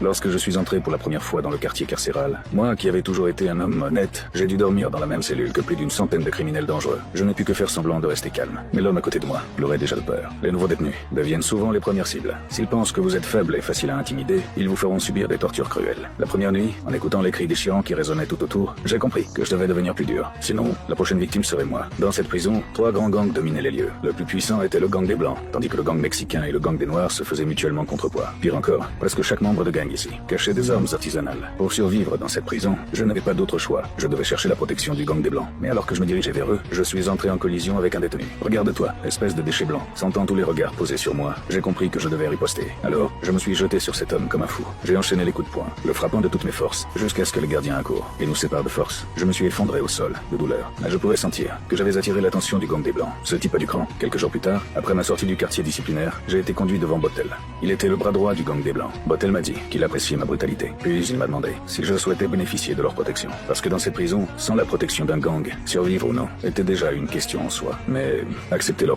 Lorsque je suis entré pour la première fois dans le quartier carcéral, moi qui avais toujours été un homme honnête, j'ai dû dormir dans la même cellule que plus d'une centaine de criminels dangereux. Je n'ai pu que faire semblant de rester calme. Mais l'homme à côté de moi pleurait déjà de peur. Les nouveaux détenus deviennent souvent les premières cibles. S'ils pensent que vous êtes faible et facile à intimider, ils vous feront subir des tortures cruelles. La première nuit, en écoutant les cris déchirants qui résonnaient tout autour, j'ai compris que je devais devenir plus dur. Sinon, la prochaine victime serait moi. Dans cette prison, 3 grands gangs dominaient les lieux. Le plus puissant était le gang des Blancs, tandis que le gang mexicain et le gang des Noirs se faisaient mutuellement contrepoids. Pire encore, presque chaque membre de gang ici cachait des armes artisanales. Pour survivre dans cette prison, je n'avais pas d'autre choix. Je devais chercher la protection du gang des Blancs. Mais alors que je me dirigeais vers eux, je suis entré en collision avec un détenu. Regarde-toi, espèce de déchet blanc. Sentant tous les regards posés sur moi, j'ai compris que je devais riposter. Alors, je me suis jeté sur cet homme comme un fou. J'ai enchaîné les coups de poing, le frappant de toutes mes forces, jusqu'à ce que le gardien accourt et nous sépare de force. Je me suis effondré au sol, de douleur. Mais je pouvais sentir que j'avais attiré l'attention du gang des Blancs. Ce type a du cran. Quelques jours plus tard, après ma sortie du quartier disciplinaire, j'ai été conduit devant Bottel. Il était le bras droit du gang des Blancs. Bottel m'a dit qu'il appréciait ma brutalité. Puis il m'a demandé si je souhaitais bénéficier de leur protection. Parce que dans cette prison, sans la protection d'un gang, survivre ou non était déjà une question en soi. Mais accepter leur protection